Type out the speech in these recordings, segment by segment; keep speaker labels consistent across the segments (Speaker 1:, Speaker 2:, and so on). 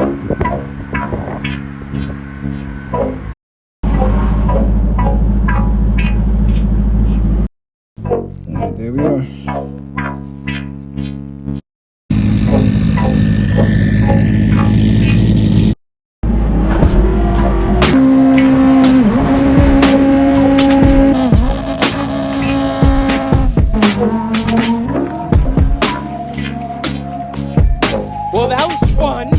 Speaker 1: Alright, there we are.
Speaker 2: Well, that was fun.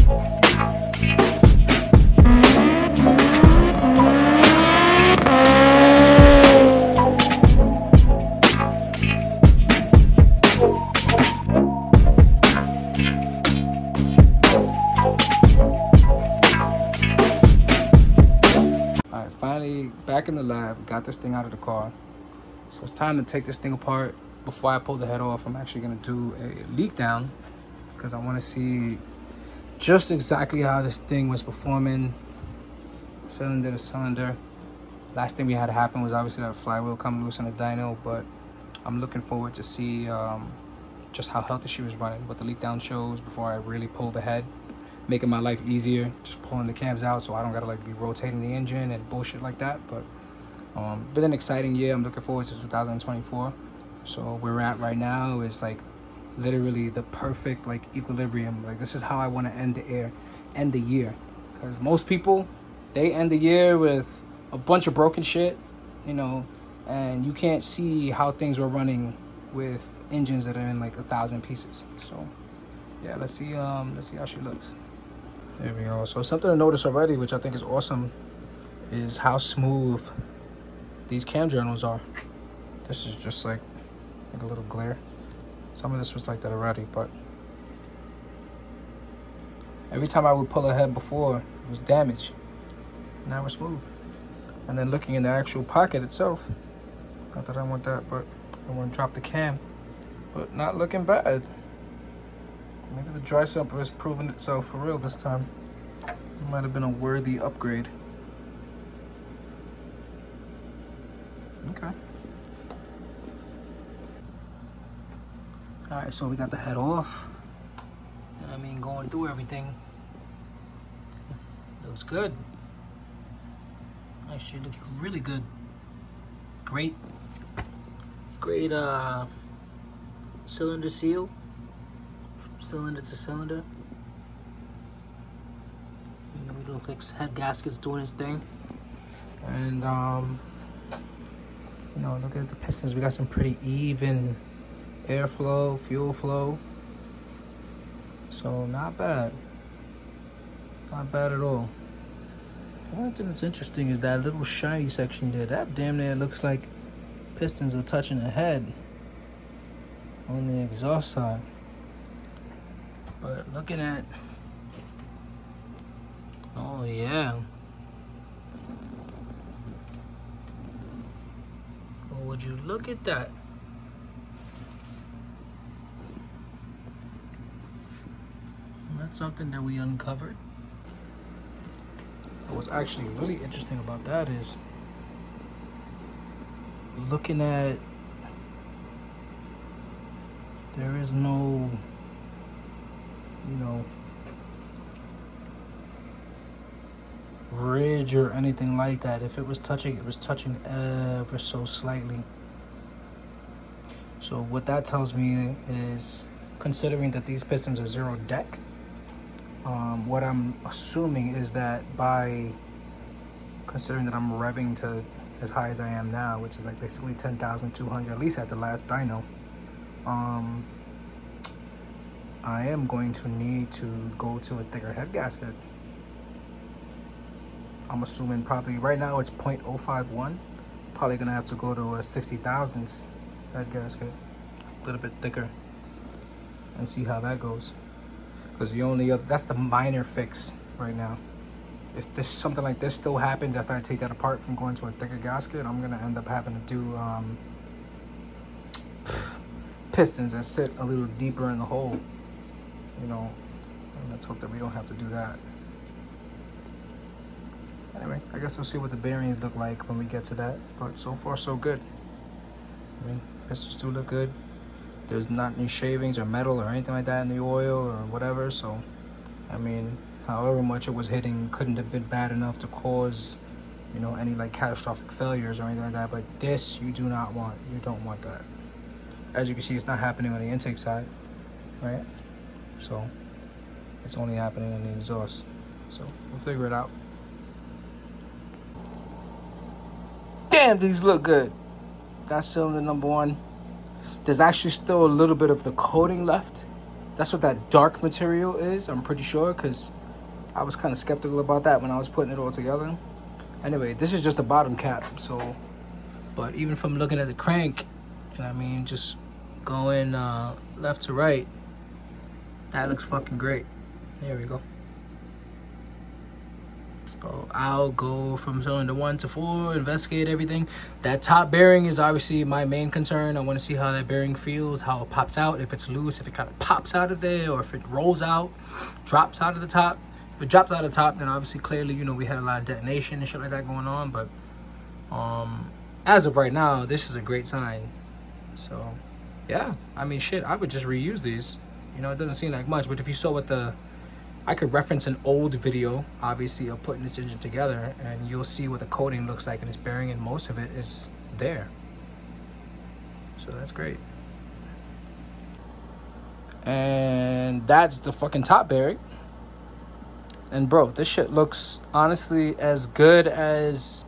Speaker 1: Alright, finally back in the lab, got this thing out of the car. So it's time to take this thing apart. Before I pull the head off, I'm actually gonna do a leak down because I wanna see just exactly how this thing was performing, cylinder to cylinder. Last thing we had happen was obviously that flywheel come loose on the dyno, but I'm looking forward to see just how healthy she was running, what the leak down shows before I really pull the head, making my life easier, just pulling the cams out so I don't gotta like be rotating the engine and bullshit like that. But been an exciting year. I'm looking forward to 2024. So where we're at right now is like literally the perfect like equilibrium. Like this is how I want to end the year, because most people, they end the year with a bunch of broken shit, you know, and you can't see how things were running with engines that are in like 1,000 pieces. So yeah, let's see how she looks. There we go. So something to notice already, which I think is awesome, is how smooth these cam journals are. This is just like a little glare. Some of this was like that already, but every time I would pull ahead before, it was damaged. Now we're smooth. And then looking in the actual pocket itself, not that I want that, but I want to drop the cam, but not looking bad. Maybe the dry sump has proven itself for real this time. It might have been a worthy upgrade. Okay. Alright, so we got the head off. And I mean, going through everything. Looks good. Actually, looks really good. Great cylinder seal. From cylinder to cylinder. You know, we look like head gaskets doing its thing. And you know, looking at the pistons, we got some pretty even airflow, fuel flow. So not bad. Not bad at all. One thing that's interesting is that little shiny section there. That damn near looks like pistons are touching the head on the exhaust side. But looking at, oh yeah. Oh, would you look at that? And that's something that we uncovered. What's actually really interesting about that is looking at, there is no, you know, ridge or anything like that. If it was touching, it was touching ever so slightly. So what that tells me is, considering that these pistons are zero deck, what I'm assuming is that by considering that I'm revving to as high as I am now, which is like basically 10,200, at least at the last dyno, I am going to need to go to a thicker head gasket. I'm assuming probably right now it's 0.051. Probably gonna have to go to a 60,000 head gasket, a little bit thicker, and see how that goes. Because the only other, that's the minor fix right now. If this something like this still happens after I take that apart from going to a thicker gasket, I'm gonna end up having to do pistons that sit a little deeper in the hole, you know, and let's hope that we don't have to do that. Anyway, I guess we'll see what the bearings look like when we get to that, but so far so good. I mean, pistons do look good. There's not any shavings or metal or anything like that in the oil or whatever, so I mean, however much it was hitting couldn't have been bad enough to cause, you know, any like catastrophic failures or anything like that. But this you do not want. You don't want that. As you can see, it's not happening on the intake side, right? So it's only happening on the exhaust. So we'll figure it out. Damn, these look good. That's cylinder number 1. There's actually still a little bit of the coating left. That's what that dark material is, I'm pretty sure, because I was kind of skeptical about that when I was putting it all together. Anyway, this is just the bottom cap, so, but even from looking at the crank, you know what I mean, just going left to right, that looks fucking great. There we go. So I'll go from cylinder 1 to 4, investigate everything. That top bearing is obviously my main concern. I want to see how that bearing feels, how it pops out, if it's loose, if it kind of pops out of there, or if it rolls out, drops out of the top. If it drops out of the top, then obviously clearly, you know, we had a lot of detonation and shit like that going on. But as of right now, this is a great sign. So yeah, I mean, shit, I would just reuse these. You know, it doesn't seem like much, but if you saw what I could reference an old video, obviously, of putting this engine together, and you'll see what the coating looks like in its bearing, and most of it is there. So that's great. And that's the fucking top bearing. And bro, this shit looks honestly as good as...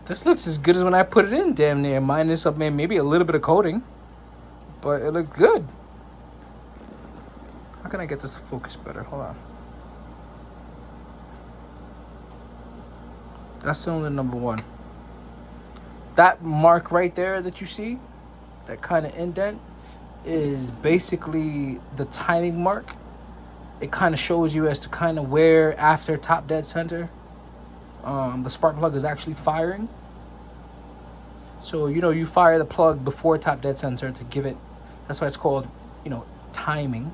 Speaker 1: This looks as good as when I put it in, damn near, minus maybe a little bit of coating. But it looks good. How can I get this to focus better? Hold on. That's cylinder number 1. That mark right there that you see, that kind of indent, is basically the timing mark. It kind of shows you as to kind of where, after top dead center, the spark plug is actually firing. So, you know, you fire the plug before top dead center to give it, that's why it's called, you know, timing.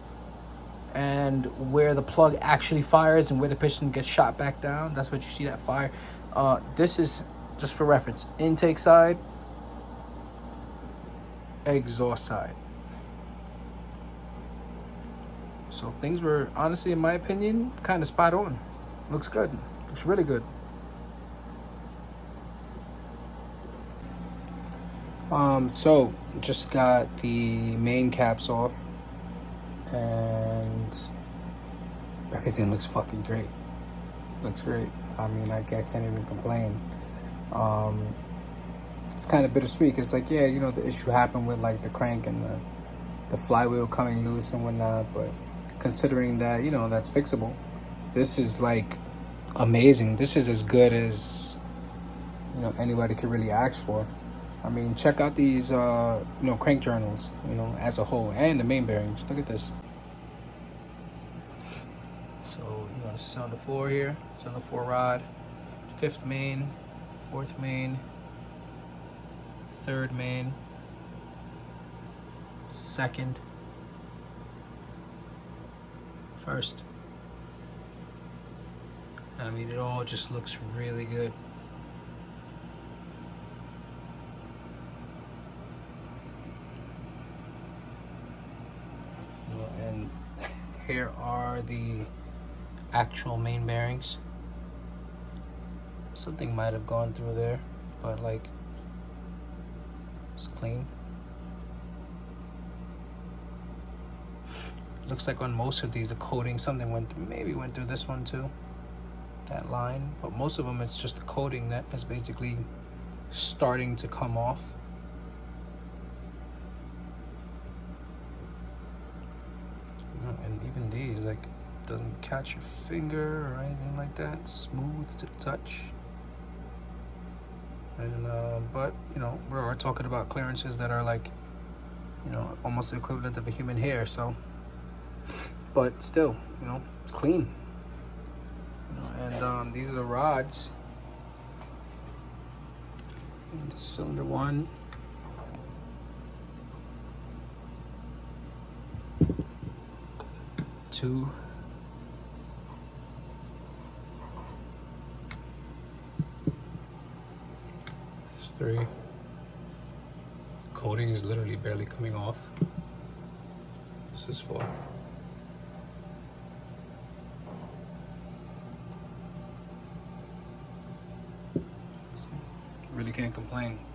Speaker 1: And where the plug actually fires and where the piston gets shot back down, that's what you see that fire. This is, just for reference, intake side, exhaust side. So things were, honestly, in my opinion, kind of spot on. Looks good. Looks really good. So just got the main caps off, and everything looks fucking great. Looks great. I mean, I can't even complain. It's kind of bittersweet. It's like, yeah, you know, the issue happened with like the crank and the flywheel coming loose and whatnot, but considering that, you know, that's fixable, this is like amazing. This is as good as, you know, anybody could really ask for. I mean, check out these, you know, crank journals, you know, as a whole, and the main bearings. Look at this. So, you know, this is on the 4 here. It's on the 4 rod. 5th main, 4th main, 3rd main, 2nd, 1st. I mean, it all just looks really good. And here are the actual main bearings. Something might have gone through there, but like, it's clean. Looks like on most of these, the coating, something maybe went through this one too, that line. But most of them, it's just the coating that is basically starting to come off. And even these, like, doesn't catch your finger or anything like that. It's smooth to the touch. And but you know, we're talking about clearances that are like, you know, almost the equivalent of a human hair. So, but still, you know, it's clean. You know, and these are the rods. And the cylinder 1. Two. 3. Coating is literally barely coming off. This is 4. Really can't complain.